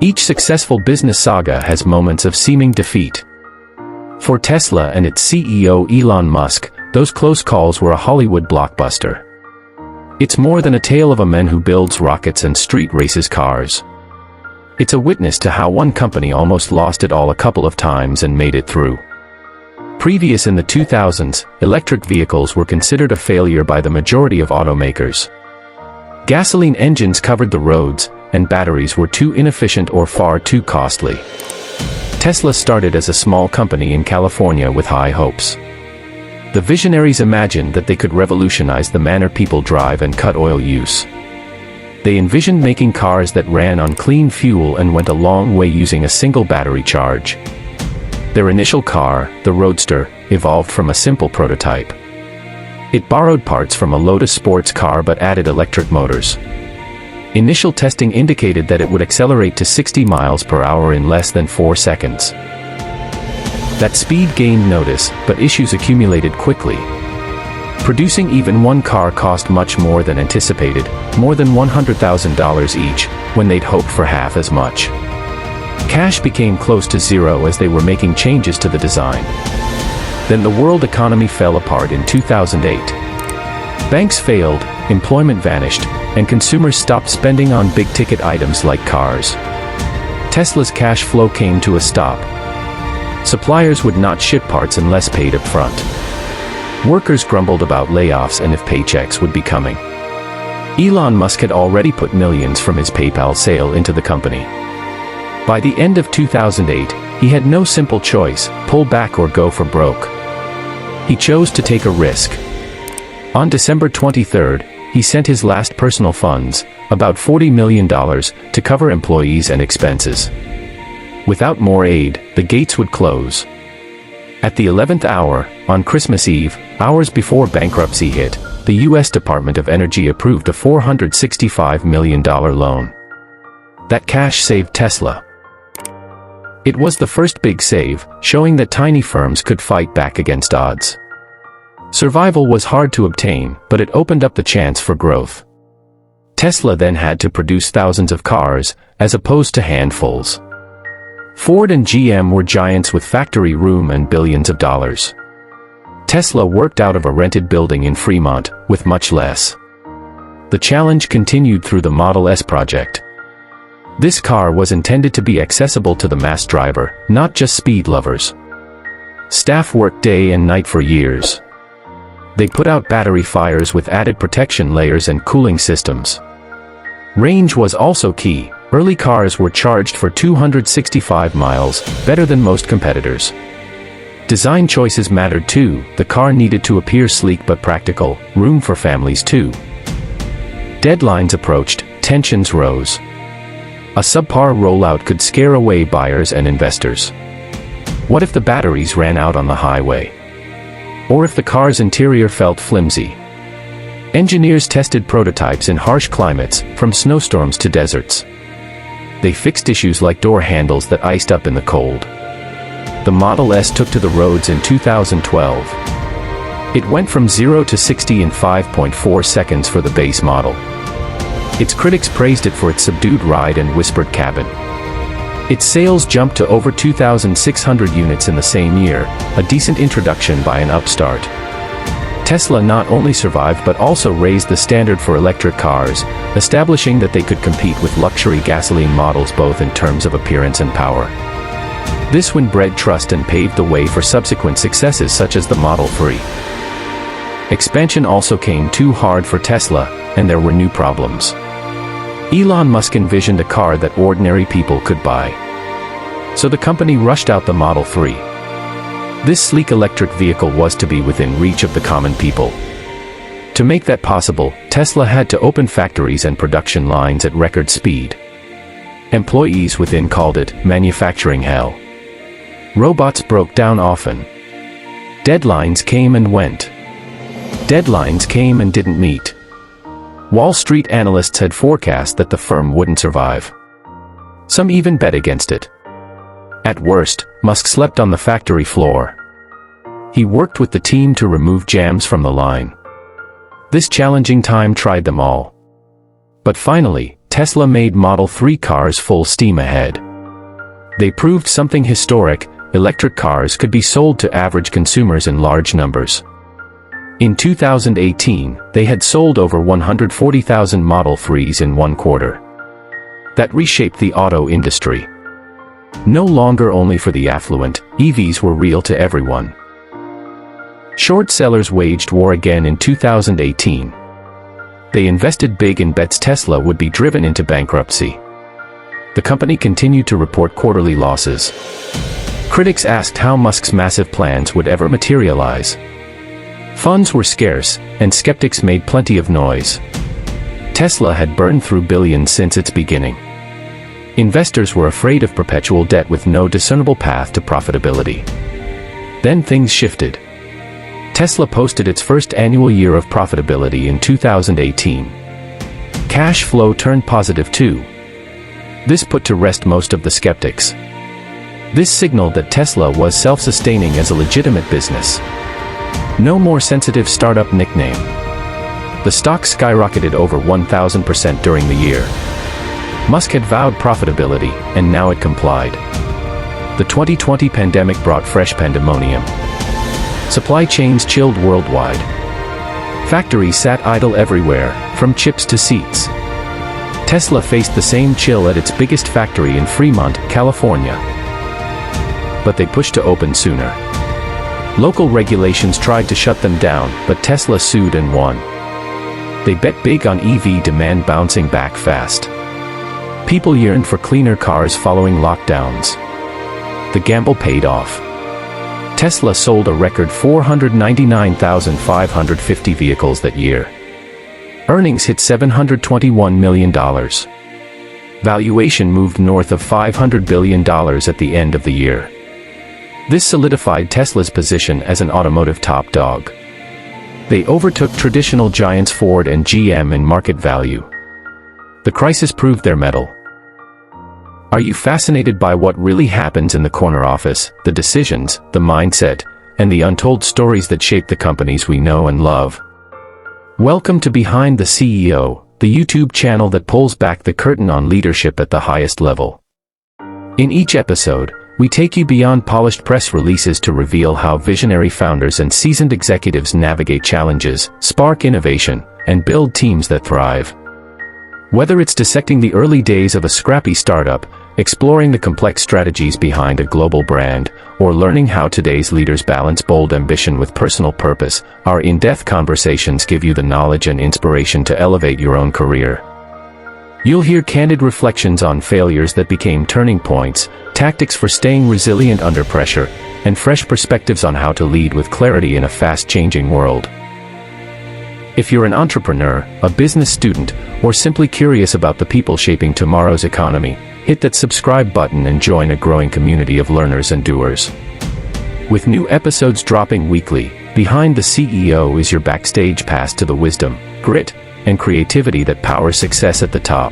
Each successful business saga has moments of seeming defeat. For Tesla and its CEO Elon Musk, those close calls were a Hollywood blockbuster. It's more than a tale of a man who builds rockets and street races cars. It's a witness to how one company almost lost it all a couple of times and made it through. Previous in the 2000s, electric vehicles were considered a failure by the majority of automakers. Gasoline engines covered the roads, and batteries were too inefficient or far too costly. Tesla started as a small company in California with high hopes. The visionaries imagined that they could revolutionize the manner people drive and cut oil use. They envisioned making cars that ran on clean fuel and went a long way using a single battery charge. Their initial car, the Roadster, evolved from a simple prototype. It borrowed parts from a Lotus sports car but added electric motors. Initial testing indicated that it would accelerate to 60 miles per hour in less than 4 seconds. That speed gained notice, but issues accumulated quickly. Producing even one car cost much more than anticipated, more than $100,000 each, when they'd hoped for half as much. Cash became close to zero as they were making changes to the design. Then the world economy fell apart in 2008. Banks failed, employment vanished, and consumers stopped spending on big-ticket items like cars. Tesla's cash flow came to a stop. Suppliers would not ship parts unless paid up front. Workers grumbled about layoffs and if paychecks would be coming. Elon Musk had already put millions from his PayPal sale into the company. By the end of 2008, he had no simple choice: pull back or go for broke. He chose to take a risk. On December 23, he sent his last personal funds, about $40 million, to cover employees and expenses. Without more aid, the gates would close. At the 11th hour, on Christmas Eve, hours before bankruptcy hit, the U.S. Department of Energy approved a $465 million loan. That cash saved Tesla. It was the first big save, showing that tiny firms could fight back against odds. Survival was hard to obtain, but it opened up the chance for growth. Tesla then had to produce thousands of cars, as opposed to handfuls. Ford and GM were giants with factory room and billions of dollars. Tesla worked out of a rented building in Fremont, with much less. The challenge continued through the Model S project. This car was intended to be accessible to the mass driver, not just speed lovers. Staff worked day and night for years. They put out battery fires with added protection layers and cooling systems. Range was also key. Early cars were charged for 265 miles, better than most competitors. Design choices mattered too. The car needed to appear sleek but practical, room for families too. Deadlines approached, tensions rose. A subpar rollout could scare away buyers and investors. What if the batteries ran out on the highway? Or if the car's interior felt flimsy? Engineers tested prototypes in harsh climates, from snowstorms to deserts. They fixed issues like door handles that iced up in the cold. The Model S took to the roads in 2012. It went from 0 to 60 in 5.4 seconds for the base model. Its critics praised it for its subdued ride and whispered cabin. Its sales jumped to over 2,600 units in the same year, a decent introduction by an upstart. Tesla not only survived but also raised the standard for electric cars, establishing that they could compete with luxury gasoline models both in terms of appearance and power. This win bred trust and paved the way for subsequent successes such as the Model 3. Expansion also came too hard for Tesla, and there were new problems. Elon Musk envisioned a car that ordinary people could buy. So the company rushed out the Model 3. This sleek electric vehicle was to be within reach of the common people. To make that possible, Tesla had to open factories and production lines at record speed. Employees within called it manufacturing hell. Robots broke down often. Deadlines came and went. Deadlines came and didn't meet. Wall Street analysts had forecast that the firm wouldn't survive. Some even bet against it. At worst, Musk slept on the factory floor. He worked with the team to remove jams from the line. This challenging time tried them all. But finally, Tesla made Model 3 cars full steam ahead. They proved something historic: electric cars could be sold to average consumers in large numbers. In 2018, they had sold over 140,000 Model 3s in one quarter. That reshaped the auto industry. No longer only for the affluent, EVs were real to everyone. Short sellers waged war again in 2018. They invested big in bets Tesla would be driven into bankruptcy. The company continued to report quarterly losses. Critics asked how Musk's massive plans would ever materialize. Funds were scarce, and skeptics made plenty of noise. Tesla had burned through billions since its beginning. Investors were afraid of perpetual debt with no discernible path to profitability. Then things shifted. Tesla posted its first annual year of profitability in 2018. Cash flow turned positive too. This put to rest most of the skeptics. This signaled that Tesla was self-sustaining as a legitimate business. No more sensitive startup nickname. The stock skyrocketed over 1,000% during the year. Musk had vowed profitability, and now it complied. The 2020 pandemic brought fresh pandemonium. Supply chains chilled worldwide. Factories sat idle everywhere, from chips to seats. Tesla faced the same chill at its biggest factory in Fremont, California. But they pushed to open sooner. Local regulations tried to shut them down, but Tesla sued and won. They bet big on EV demand bouncing back fast. People yearned for cleaner cars following lockdowns. The gamble paid off. Tesla sold a record 499,550 vehicles that year. Earnings hit $721 million. Valuation moved north of $500 billion at the end of the year. This solidified Tesla's position as an automotive top dog. They overtook traditional giants Ford and GM in market value. The crisis proved their mettle. Are you fascinated by what really happens in the corner office, the decisions, the mindset, and the untold stories that shape the companies we know and love? Welcome to Behind the CEO, the YouTube channel that pulls back the curtain on leadership at the highest level. In each episode, we take you beyond polished press releases to reveal how visionary founders and seasoned executives navigate challenges, spark innovation, and build teams that thrive. Whether it's dissecting the early days of a scrappy startup, exploring the complex strategies behind a global brand, or learning how today's leaders balance bold ambition with personal purpose, our in-depth conversations give you the knowledge and inspiration to elevate your own career. You'll hear candid reflections on failures that became turning points, tactics for staying resilient under pressure, and fresh perspectives on how to lead with clarity in a fast-changing world. If you're an entrepreneur, a business student, or simply curious about the people shaping tomorrow's economy, hit that subscribe button and join a growing community of learners and doers. With new episodes dropping weekly, Behind the CEO is your backstage pass to the wisdom, grit, and creativity that powers success at the top.